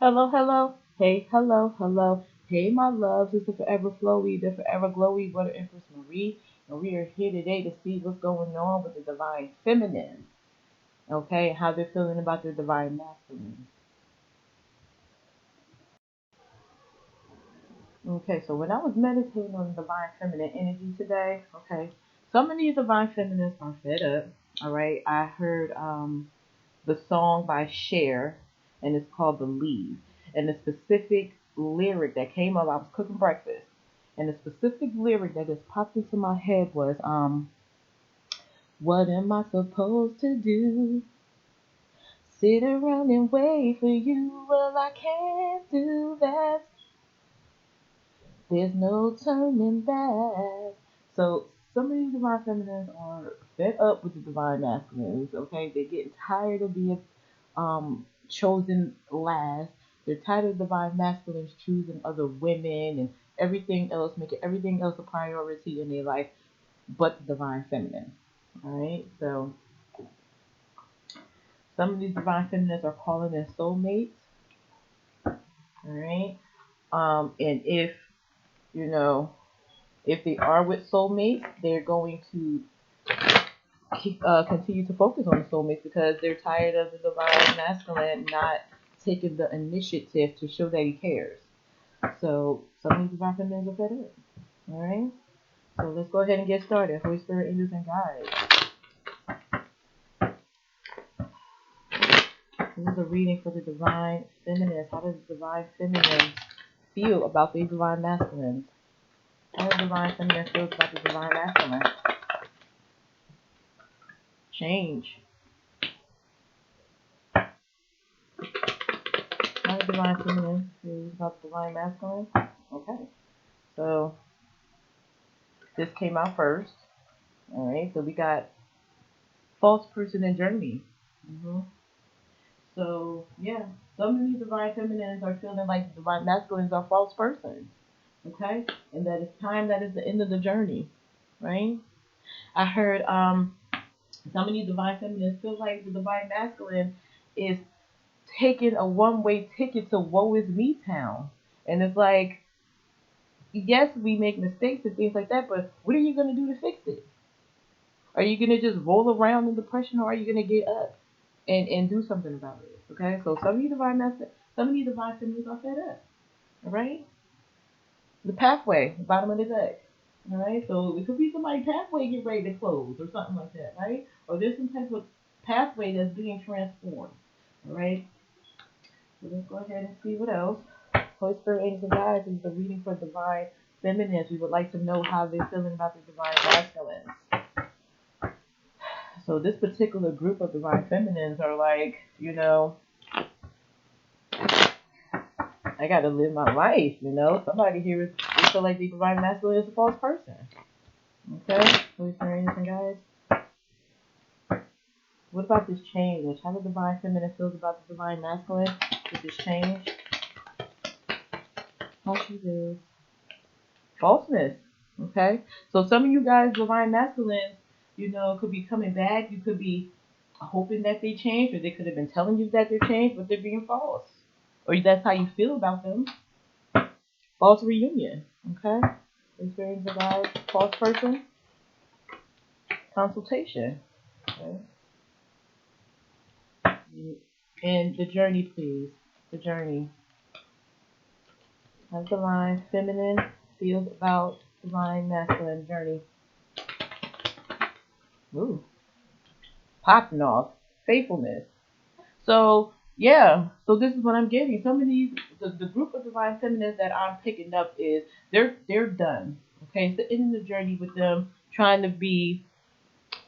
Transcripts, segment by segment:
Hello, hello. Hey, hello, hello. Hey, my loves. It's the Forever Flowy, the Forever Glowy, Water Empress Marie. And we are here today to see what's going on with the Divine Feminine. Okay, how they're feeling about their Divine Masculine. Okay, so when I was meditating on Divine Feminine energy today, okay, some of these Divine Feminines are fed up. All right, I heard the song by Cher, and it's called Believe. And the specific lyric that came up, I was cooking breakfast, and the specific lyric that just popped into my head was, what am I supposed to do? Sit around and wait for you? Well, I can't do that. There's no turning back. So some of these divine feminines are fed up with the divine masculines. Okay, they're getting tired of being chosen last. They're tired of divine masculines choosing other women and everything else, making everything else a priority in their life, but the divine feminine. All right, so some of these divine feminines are calling in soulmates. All right, and if you know if they are with soulmates, they're going to continue to focus on the soulmates because they're tired of the divine masculine not taking the initiative to show that he cares. So some of these divine feminines are fed up. All right. So let's go ahead and get started. Holy Spirit, angels, and guides. This is a reading for the divine feminines. How does the divine feminine feel about the divine masculines? How does the divine feminine feel about the divine masculine? Change. How does the divine feminine feel about the divine masculine? Okay. So this came out first. All right. So we got false person and journey. So yeah, some of these divine feminines are feeling like the divine masculines are false persons. Okay, and that it's time that is the end of the journey, right? I heard some of these divine feminines feel like the divine masculine is taking a one-way ticket to woe is me town, and it's like yes, we make mistakes and things like that, but what are you gonna do to fix it? Are you gonna just roll around in depression, or are you gonna get up and do something about it? Okay, so some of you divine feminines are fed up. All right, the pathway, the bottom of the deck. All right, so it could be somebody's pathway get ready to close or something like that, right? Or there's some type of pathway that's being transformed. All right, so let's go ahead and see what else. Holy Spirit, angels, and guides is the reading for divine feminines. We would like to know how they're feeling about the divine masculines. So this particular group of divine feminines are like, I got to live my life, Somebody here they feel like the divine masculine is a false person. Okay? Holy Spirit, and guys. What about this change? How the divine feminine feels about the divine masculine with this change? How she is. Falseness. Okay? So some of you guys, divine masculines, could be coming back. You could be hoping that they change, or they could have been telling you that they're changed, but they're being false. Or that's how you feel about them. False reunion. Okay? Experience of guys, false person, consultation. Okay? And the journey, please. The journey. How's the line feminine feels about divine masculine journey? Ooh, popping off. Faithfulness. So yeah, so this is what I'm getting. Some of these, the group of divine feminines that I'm picking up is they're done. Okay, it's the end of the journey with them trying to be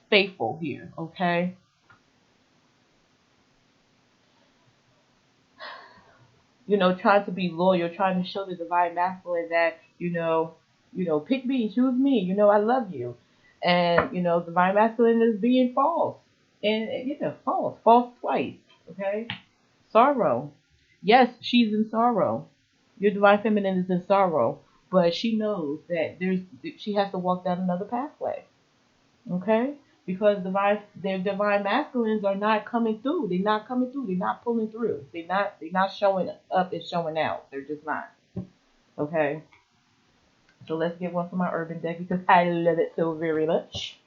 faithful here. Okay, trying to be loyal, trying to show the divine masculine that pick me, choose me. I love you, and divine masculine is being false, and false twice. Okay, sorrow. Yes, she's in sorrow. Your divine feminine is in sorrow, but she knows that she has to walk down another pathway. Okay, because their divine masculines are not coming through. They're not coming through. They're not pulling through. They're not showing up and showing out. They're just not. Okay. So let's get one for my urban deck because I love it so very much.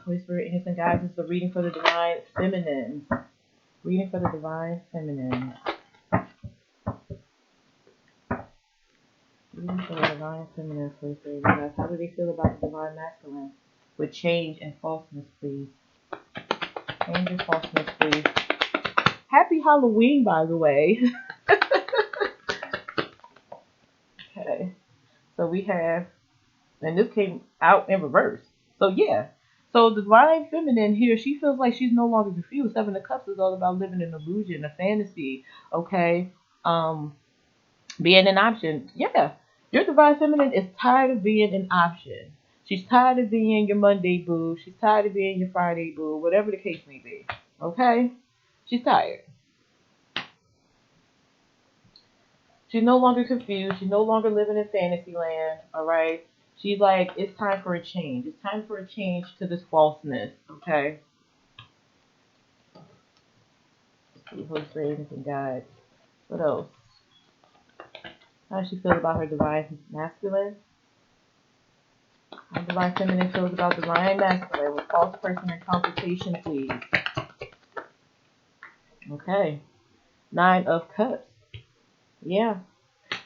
Holy Spirit, angels and guides, is the reading for the divine feminine. Reading for the divine feminine. Reading for the divine feminine, Holy Spirit, guys. How do they feel about the divine masculine? With change and falseness, please. Change and falseness, please. Happy Halloween, by the way. Okay. So we have, and this came out in reverse. So yeah. So the divine feminine here, she feels like she's no longer confused. Seven of Cups is all about living an illusion, a fantasy. Okay. Being an option. Yeah. Your divine feminine is tired of being an option. She's tired of being your Monday boo. She's tired of being your Friday boo. Whatever the case may be. Okay. She's tired. She's no longer confused. She's no longer living in fantasy land. All right. She's like, it's time for a change. It's time for a change to this falseness. Okay. Holy Spirit and guides. What else? How does she feel about her divine masculine? How divine feminine feels about divine masculine with false person and consultation, please. Okay. 9 of Cups. Yeah.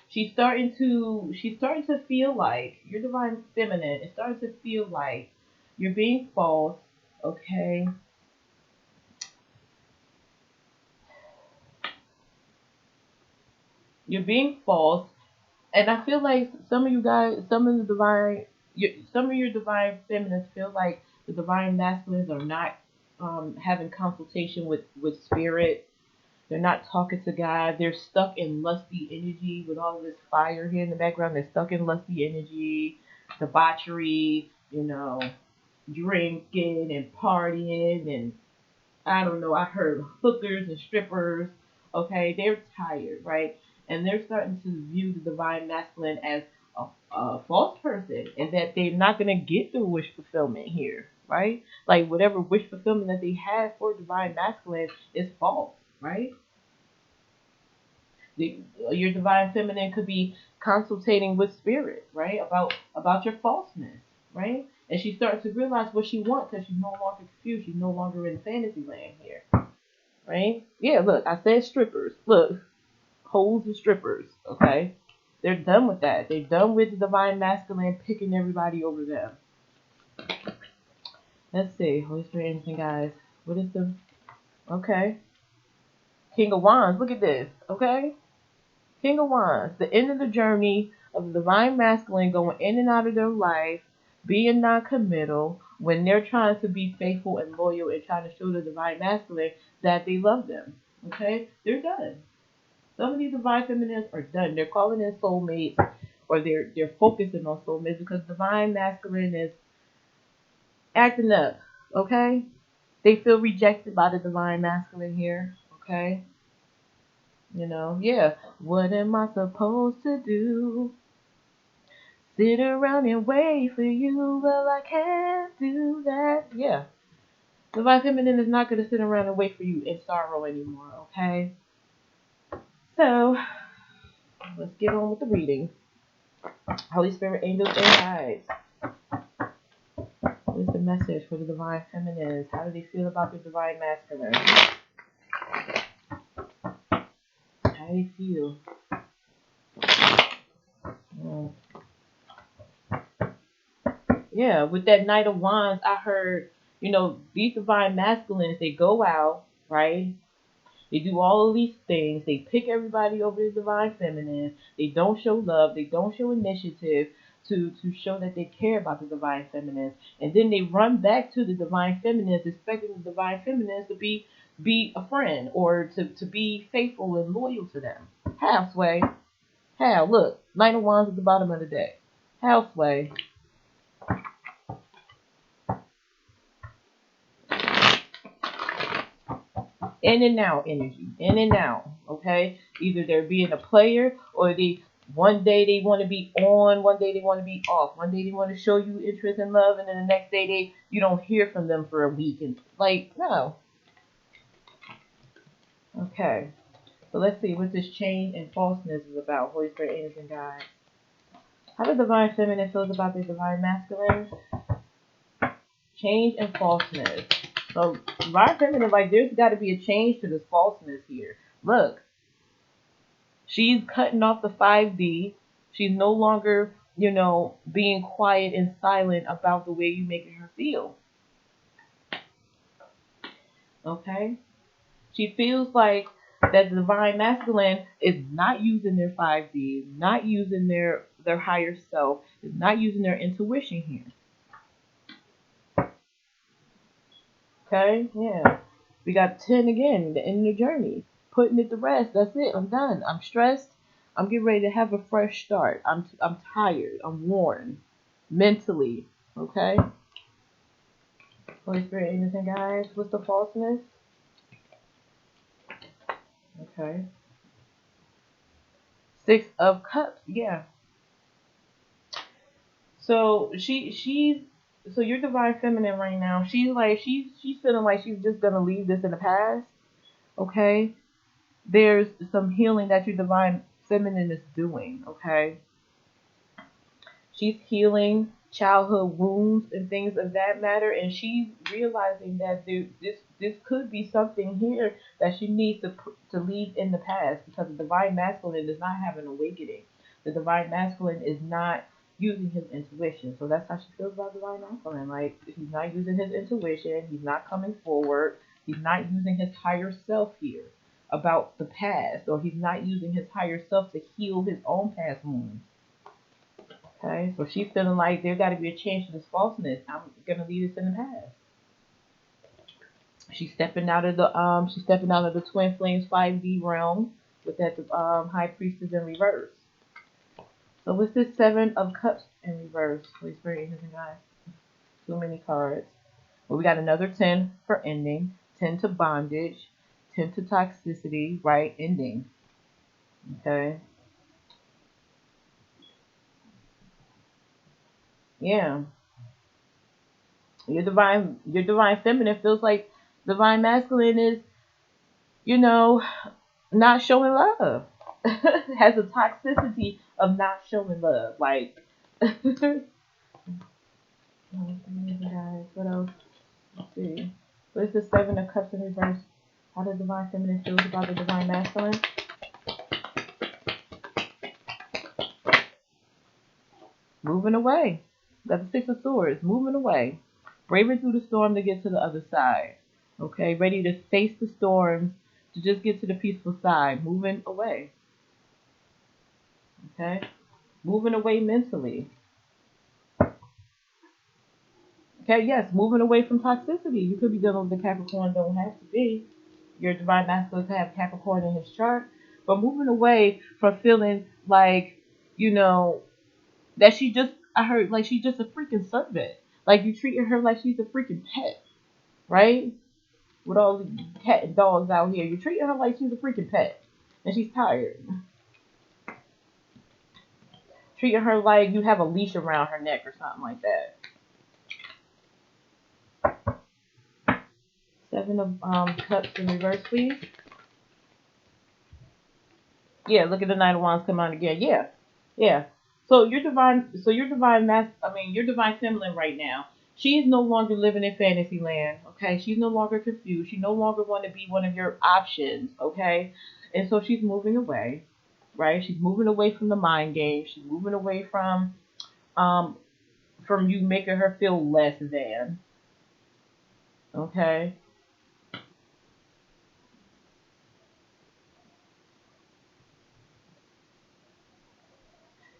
She's starting to feel like your divine feminine is starting to feel like you're being false, okay? You're being false, and I feel like some of you guys, some of your divine feminines feel like the divine masculines are not having consultation with spirit. They're not talking to God. They're stuck in lusty energy with all of this fire here in the background. They're stuck in lusty energy, debauchery, drinking and partying. And I don't know, I heard hookers and strippers. Okay, they're tired, right? And they're starting to view the divine masculine as a false person and that they're not going to get the wish fulfillment here, right? Like whatever wish fulfillment that they have for divine masculine is false, right? Your divine feminine could be consultating with spirit, right? About your falseness, right? And she's starting to realize what she wants because she's no longer confused. She's no longer in fantasy land here, right? Yeah, look, I said strippers. Look, hoes and strippers, okay? They're done with that. They're done with the divine masculine picking everybody over them. Let's see. Holy Spirit, angels, and guys. What is the... Okay. King of Wands. Look at this, okay? King of Wands, the end of the journey of the divine masculine going in and out of their life, being non-committal when they're trying to be faithful and loyal and trying to show the divine masculine that they love them. Okay? They're done. Some of these divine feminines are done. They're calling in soulmates or they're focusing on soulmates because divine masculine is acting up. Okay? They feel rejected by the divine masculine here. Okay? Yeah. What am I supposed to do? Sit around and wait for you? Well, I can't do that. Yeah. Divine feminine is not going to sit around and wait for you in sorrow anymore, okay? So, let's get on with the reading. Holy Spirit, angels, and guides. What is the message for the divine feminines? How do they feel about the divine masculine? How do they feel? Yeah, with that Knight of Wands, I heard, these divine masculines, they go out, right? They do all of these things. They pick everybody over the divine feminine. They don't show love. They don't show initiative to show that they care about the divine feminines. And then they run back to the divine feminines, expecting the divine feminines to be a friend or to be faithful and loyal to them. How, Sway? How? Look, Knight of Wands at the bottom of the deck. How, Sway? In and out energy, in and out, okay? Either they're being a player or One day they want to be on, one day they want to be off. One day they want to show you interest and love, and then the next day you don't hear from them for a week. And like, no. Okay. So let's see what this change and falseness is about. Holy Spirit, angels, and guides. How the divine feminine feels about the divine masculine? Change and falseness. So divine feminine, like there's got to be a change to this falseness here. Look, she's cutting off the 5D. She's no longer, being quiet and silent about the way you making her feel. Okay? She feels like that the divine masculine is not using their 5D, not using their higher self, is not using their intuition here. Okay? Yeah. We got 10 again, the end of the journey. Putting it to rest. That's it. I'm done. I'm stressed. I'm getting ready to have a fresh start. I'm tired. I'm worn. Mentally. Okay? Holy Spirit, angels, and guides. What's the falseness? Okay. 6 of Cups. Yeah. So so your divine feminine right now, she's feeling like she's just gonna leave this in the past. Okay? There's some healing that your divine feminine is doing, okay? She's healing childhood wounds and things of that matter, and she's realizing that this could be something here that she needs to leave in the past, because the divine masculine does not have an awakening. The divine masculine is not using his intuition. So that's how she feels about divine masculine. Like, he's not using his intuition, he's not coming forward, he's not using his higher self here about the past, or he's not using his higher self to heal his own past wounds. Okay, so she's feeling like there got to be a change to this falseness. I'm gonna leave this in the past. She's stepping out of the twin flames 5D realm with that high priestess in reverse. So what's this 7 of Cups in reverse? Holy Spirit, angels, and guides. Too many cards. Well, we got another 10 for ending, 10 to bondage, 10 to toxicity, right? Ending. Okay. Yeah. Your divine feminine feels like divine masculine is, not showing love. Has a toxicity of not showing love. Like, what else? Let's see. What is the 7 of Cups in reverse? How the divine feminine feels about the divine masculine? Moving away. Got the 6 of Swords. Moving away. Braving through the storm to get to the other side. Okay, ready to face the storms to just get to the peaceful side. Moving away. Okay, moving away mentally. Okay, yes, moving away from toxicity. You could be dealing with the Capricorn, don't have to be. Your divine masculine could have Capricorn in his chart, but moving away from feeling like, that I heard like she's just a freaking servant. Like, you treating her like she's a freaking pet, right? With all the cat and dogs out here, you're treating her like she's a freaking pet, and she's tired. Treating her like you have a leash around her neck or something like that. 7 of Cups in reverse, please. Yeah, look at the Knight of Wands come on again. Yeah, yeah. So your divine feminine right now. She's no longer living in fantasy land. Okay, she's no longer confused. She no longer want to be one of your options. Okay, and so she's moving away, right? She's moving away from the mind game. She's moving away um from you making her feel less than. Okay.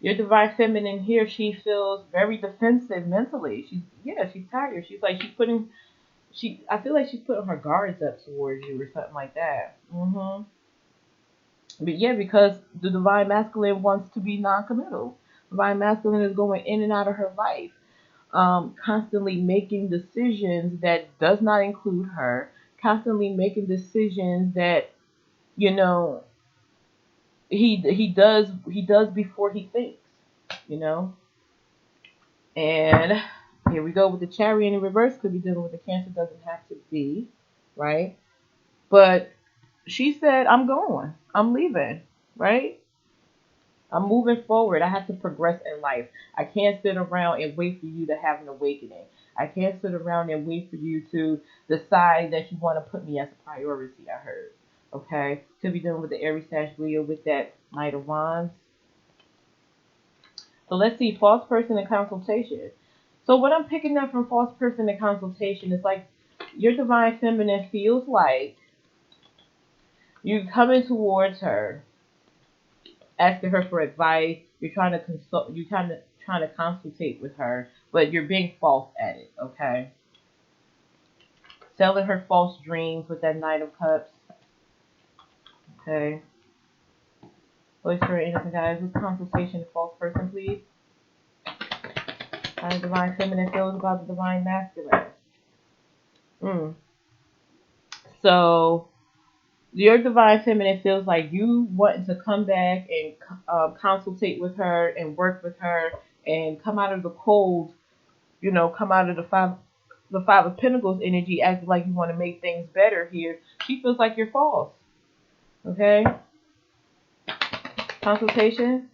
Your divine feminine here, she feels very defensive mentally. She's tired. I feel like she's putting her guards up towards you or something like that. But yeah, because the divine masculine wants to be non-committal. Divine masculine is going in and out of her life, constantly making decisions that does not include her, constantly making decisions that, you know, he does before he thinks, you know. And here we go with the Chariot in reverse. Could be dealing with the Cancer. Doesn't have to be, right? But she said, I'm going. I'm leaving, right? I'm moving forward. I have to progress in life. I can't sit around and wait for you to have an awakening. I can't sit around and wait for you to decide that you want to put me as a priority, I heard. Okay? Could be dealing with the Aries Sag Leo with that Knight of Wands. So let's see, false person in consultation. So what I'm picking up from false person in consultation is like your divine feminine feels like you're coming towards her, asking her for advice. You're trying to consult. You're trying to consultate with her, but you're being false at it. Okay. Selling her false dreams with that Knight of Cups. Okay. Holy Spirit, innocent guys, this consultation, false person, please. How the divine feminine feels about the divine masculine. So your divine feminine feels like you wanting to come back and consultate with her and work with her and come out of the cold, you know, come out of the five of Pentacles energy, acting like you want to make things better here. She feels like you're false. Okay? Consultation?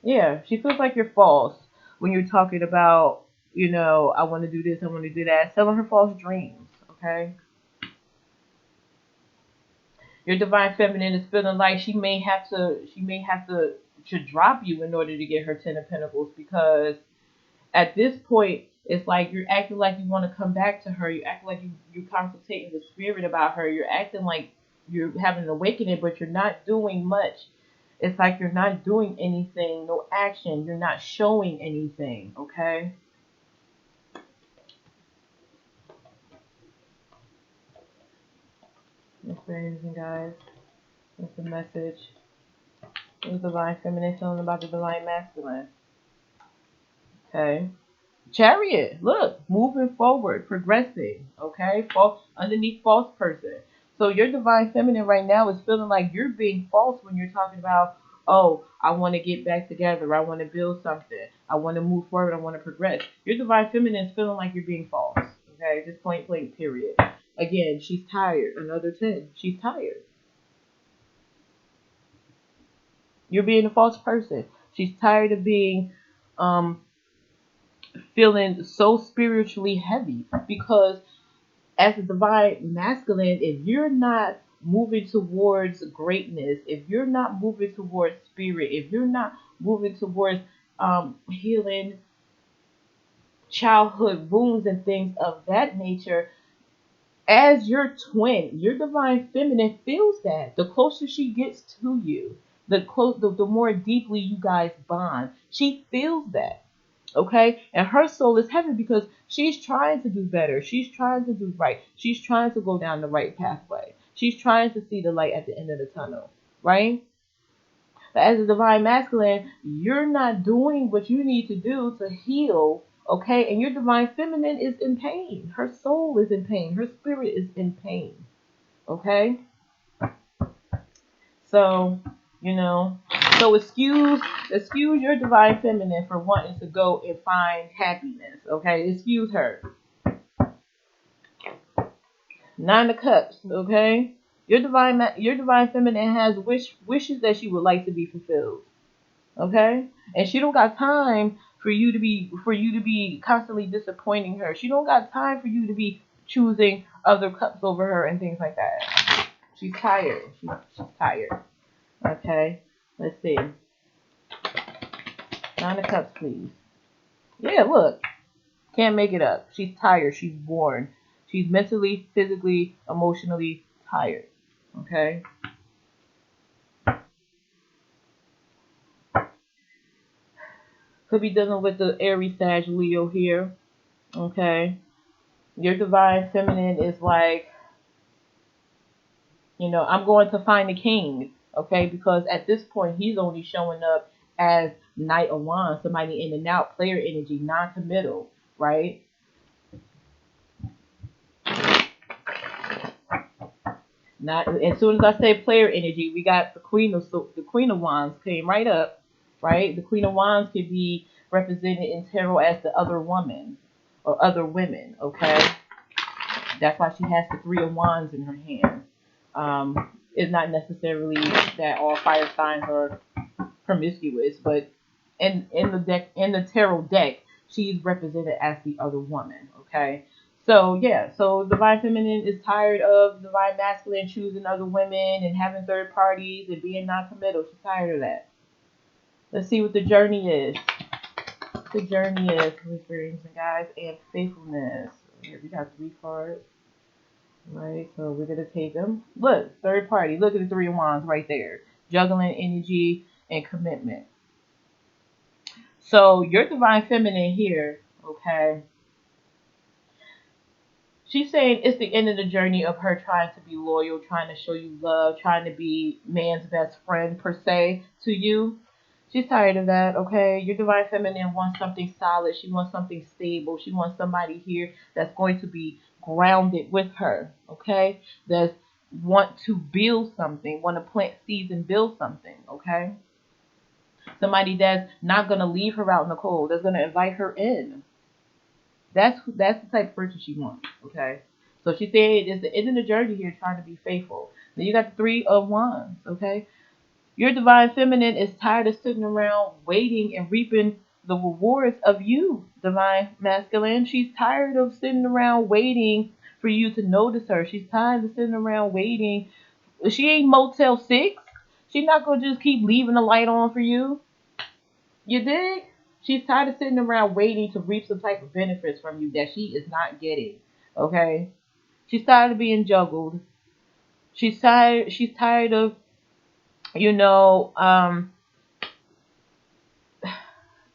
Yeah, she feels like you're false when you're talking about, you know, I want to do this, I want to do that. Selling her false dreams. Okay? Your divine feminine is feeling like she may have to drop you in order to get her Ten of Pentacles, because at this point it's like you're acting like you want to come back to her. You act like you're consultating the spirit about her. You're acting like you're having an awakening, but you're not doing much. It's like you're not doing anything, no action. You're not showing anything, okay? That's very interesting, guys. That's the message. What's the divine feminine feeling about the divine masculine? Okay. Chariot, look, moving forward, progressing, okay? False, underneath false person. So your divine feminine right now is feeling like you're being false when you're talking about, oh, I want to get back together. I want to build something. I want to move forward. I want to progress. Your divine feminine is feeling like you're being false, okay? Just point blank, period. Again, she's tired. Another 10. She's tired. You're being a false person. She's tired of being feeling so spiritually heavy, because as a divine masculine, if you're not moving towards greatness, if you're not moving towards spirit, if you're not moving towards healing childhood wounds and things of that nature, as your twin, your divine feminine feels that. The closer she gets to you, the more deeply you guys bond. She feels that. Okay? And her soul is heavy because she's trying to do better. She's trying to do right. She's trying to go down the right pathway. She's trying to see the light at the end of the tunnel. Right? But as a divine masculine, you're not doing what you need to do to heal. Okay? And your divine feminine is in pain. Her soul is in pain. Her spirit is in pain. Okay? So, you know, so excuse your divine feminine for wanting to go and find happiness. Okay, excuse her. 9 of Cups. Okay, your divine feminine has wishes that she would like to be fulfilled. Okay, and she don't got time for you to be constantly disappointing her. She don't got time for you to be choosing other cups over her and things like that. She's tired. She's tired. Okay, let's see. 9 of Cups, please. Yeah, look. Can't make it up. She's tired. She's worn. She's mentally, physically, emotionally tired. Okay? Could be dealing with the Aries, Sag, Leo here. Okay? Your divine feminine is like, you know, I'm going to find the king. Okay? Because at this point, he's only showing up as Knight of Wands, somebody in and out, player energy, non-committal. Right? Not as soon as I say player energy, we got the Queen of Wands came right up, right? The Queen of Wands could be represented in tarot as the other woman or other women. Okay, that's why she has the Three of Wands in her hand. It's not necessarily that all fire signs are promiscuous, but in the deck, in the tarot deck, she's represented as the other woman. Okay, so yeah, so divine feminine is tired of divine masculine choosing other women and having third parties and being non-committal. She's tired of that. Let's see what the journey is. The journey is experiencing, guys, and faithfulness. Here we got 3 cards. Right, so we're gonna take them. Look, third party. Look at the Three of Wands right there. Juggling energy and commitment. So your divine feminine here, okay, she's saying it's the end of the journey of her trying to be loyal, trying to show you love, trying to be man's best friend per se to you. She's tired of that, okay? Your divine feminine wants something solid. She wants something stable. She wants somebody here that's going to be grounded with her, okay? That's want to build something, want to plant seeds and build something, okay? Somebody that's not going to leave her out in the cold. That's going to invite her in. That's the type of person she wants, okay? So she said it's the end of the journey here, trying to be faithful. Then you got the Three of Wands, okay? Your divine feminine is tired of sitting around waiting and reaping the rewards of you, divine masculine. She's tired of sitting around waiting for you to notice her. She's tired of sitting around waiting. She ain't Motel 6. She's not going to just keep leaving the light on for you. You dig? She's tired of sitting around waiting to reap some type of benefits from you that she is not getting. Okay? She's tired of being juggled. She's tired of, you know,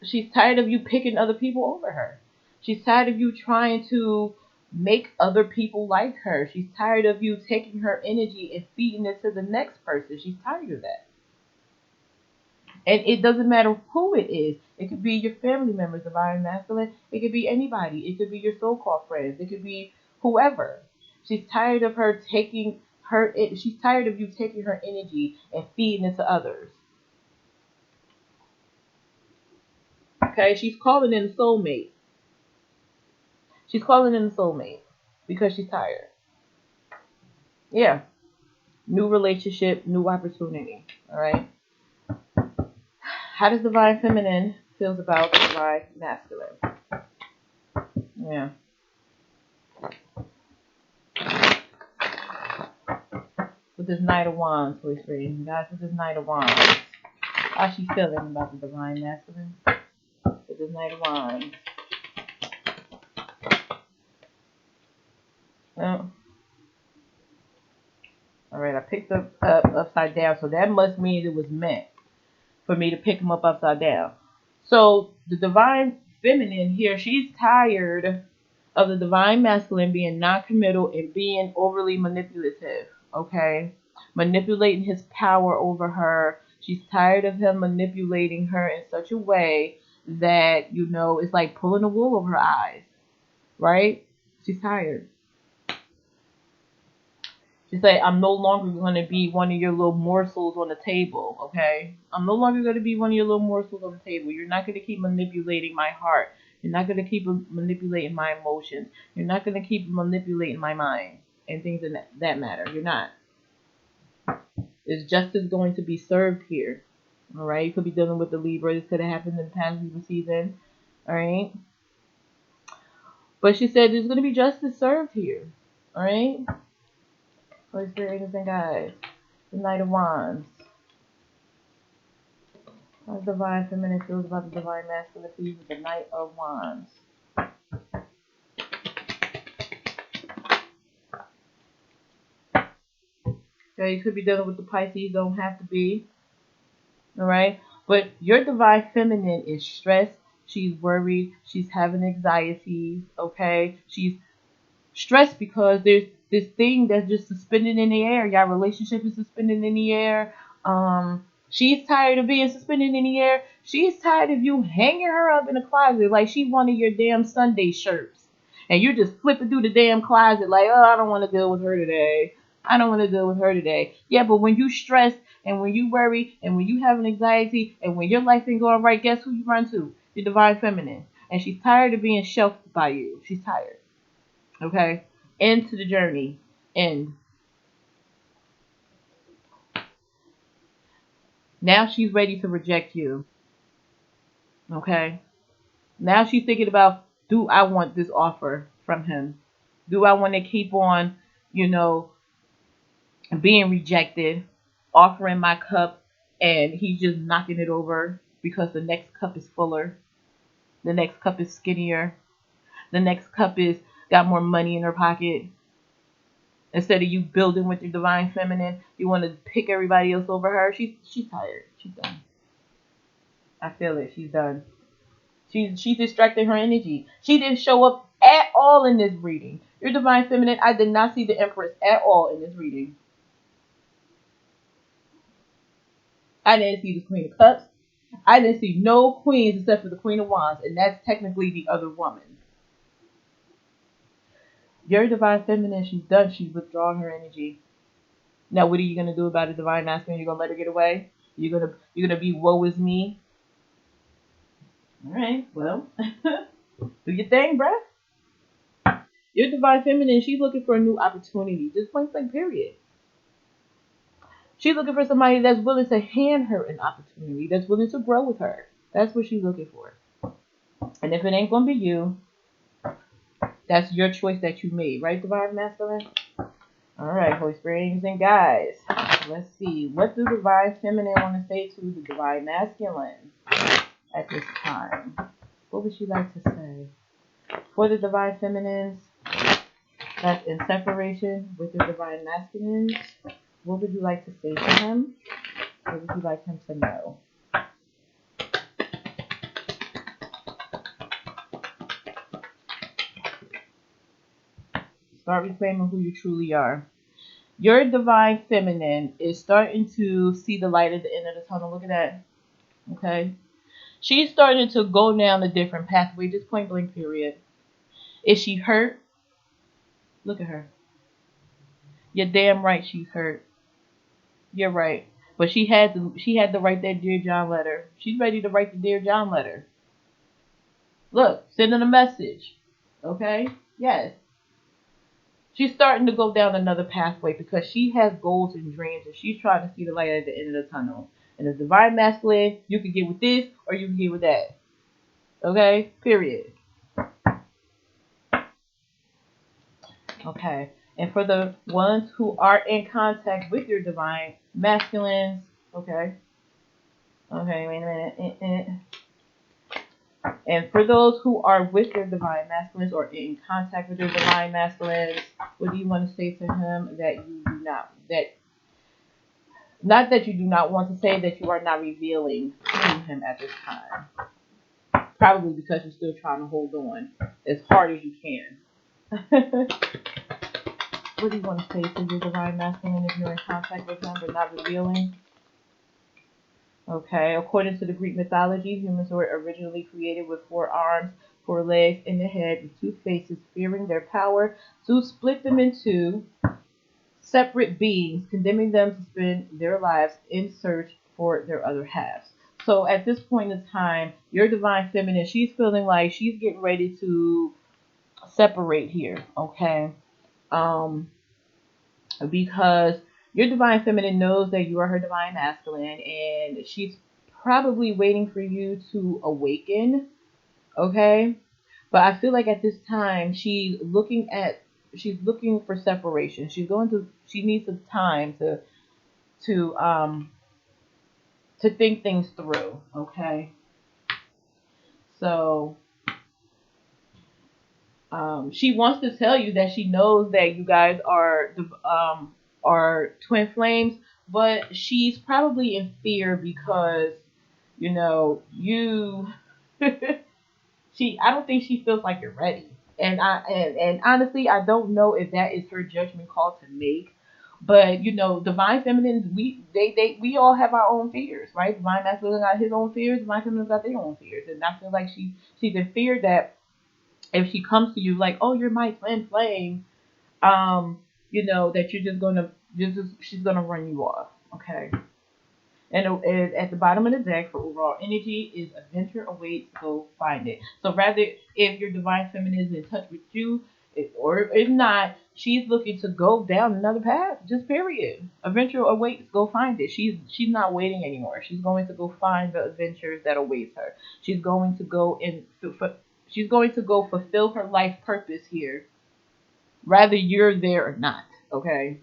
she's tired of you picking other people over her. She's tired of you trying to make other people like her. She's tired of you taking her energy and feeding it to the next person. She's tired of that. And it doesn't matter who it is. It could be your family members, divine masculine. It could be anybody. It could be your so-called friends. It could be whoever. She's tired of her taking her. She's tired of you taking her energy and feeding it to others. Okay, she's calling in a soulmate. She's calling in a soulmate because she's tired. Yeah, new relationship, new opportunity. All right. How does divine feminine feels about divine masculine? Yeah. With this Knight of Wands, please read. Guys, with this Knight of Wands. How's she feeling about the divine masculine? With this Knight of Wands. Oh. Alright, I picked up upside down, so that must mean it was meant for me to pick him up upside down. So the divine feminine here, she's tired of the divine masculine being non-committal and being overly manipulative, okay? Manipulating his power over her. She's tired of him manipulating her in such a way that, you know, it's like pulling the wool over her eyes, right? She's tired. She said, I'm no longer going to be one of your little morsels on the table, okay? I'm no longer going to be one of your little morsels on the table. You're not going to keep manipulating my heart. You're not going to keep manipulating my emotions. You're not going to keep manipulating my mind and things in that matter. You're not. Is justice going to be served here? All right? You could be dealing with the Libra. This could have happened in the past Libra season. All right? But she said there's going to be justice served here. All right? Holy Spirit, angels, and guides. The Knight of Wands. How the divine feminine feels about the divine masculine feels with the Knight of Wands. Okay, you could be dealing with the Pisces, don't have to be. Alright? But your divine feminine is stressed. She's worried. She's having anxieties. Okay? She's stressed because there's this thing that's just suspended in the air. Your relationship is suspended in the air. She's tired of being suspended in the air. She's tired of you hanging her up in the closet like she one of your damn Sunday shirts. And you're just flipping through the damn closet like, oh, I don't want to deal with her today. I don't want to deal with her today. Yeah, but when you stress and when you worry and when you have an anxiety and when your life ain't going right, guess who you run to? Your divine feminine. And she's tired of being shelved by you. She's tired. Okay? Into the journey. End. Now she's ready to reject you. Okay? Now she's thinking about, do I want this offer from him? Do I want to keep on, you know, being rejected, offering my cup, and he's just knocking it over because the next cup is fuller, the next cup is skinnier, the next cup is got more money in her pocket. Instead of you building with your divine feminine, you want to pick everybody else over her. She's tired. She's done. I feel it. She's done. She's distracting her energy. She didn't show up at all in this reading. Your divine feminine, I did not see the empress at all in this reading. I didn't see the queen of cups. I didn't see no queens except for the queen of wands, and that's technically the other woman. Your divine feminine, she's done. She's withdrawing her energy. Now, what are you gonna do about a divine masculine? You're gonna let her get away? You're gonna be woe is me? All right, well, do your thing, bruh. Your divine feminine, she's looking for a new opportunity. Just point blank, period. She's looking for somebody that's willing to hand her an opportunity, that's willing to grow with her. That's what she's looking for. And if it ain't gonna be you, that's your choice that you made, right, divine masculine? All right, Holy Spirit, angels, and guides. Let's see. What do divine feminine want to say to the divine masculine at this time? What would she like to say? For the divine feminines that's in separation with the divine masculines, what would you like to say to him? What would you like him to know? Start reclaiming who you truly are. Your divine feminine is starting to see the light at the end of the tunnel. Look at that. Okay? She's starting to go down a different pathway, just point blank, period. Is she hurt? Look at her. You're damn right she's hurt. You're right. But she had to write that Dear John letter. She's ready to write the Dear John letter. Look, sending a message. Okay? Yes. She's starting to go down another pathway because she has goals and dreams and she's trying to see the light at the end of the tunnel. And the divine masculine, you can get with this or you can get with that. Okay? Period. Okay. And for the ones who are in contact with your divine masculines, okay. Okay, wait a minute. And for those who are with their divine masculines or in contact with their divine masculines, what do you want to say to him that you do not that you do not want to say, that you are not revealing to him at this time? Probably because you're still trying to hold on as hard as you can. What do you want to say to your divine masculine if you're in contact with him but not revealing? Okay, according to the Greek mythology, humans were originally created with 4 arms, 4 legs, and a head with 2 faces, fearing their power to split them into separate beings, condemning them to spend their lives in search for their other halves. So at this point in time, your divine feminine, she's feeling like she's getting ready to separate here, okay? Because your divine feminine knows that you are her divine masculine and she's probably waiting for you to awaken, okay? But I feel like at this time she's looking for separation. She needs some time to think things through, okay? So she wants to tell you that she knows that you guys are twin flames, but she's probably in fear because you I don't think she feels like you're ready. And honestly, I don't know if that is her judgment call to make. But divine feminines, we all have our own fears, right? Divine masculine got his own fears, divine feminine got their own fears, and I feel like she's in fear that if she comes to you like, oh, you're my twin flame, you know, that you're just gonna she's gonna run you off. Okay. And at the bottom of the deck for overall energy is adventure awaits, go find it. So rather, if your divine feminine is in touch with you, or if not, she's looking to go down another path. Just period. Adventure awaits, go find it. She's not waiting anymore. She's going to go find the adventures that awaits her. She's going to go she's going to go fulfill her life purpose here, rather you're there or not. Okay.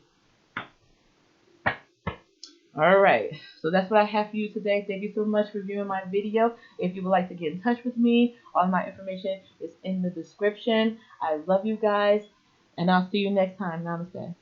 All right, so that's what I have for you today. Thank you so much for viewing my video. If you would like to get in touch with me, all my information is in the description. I love you guys, and I'll see you next time. Namaste.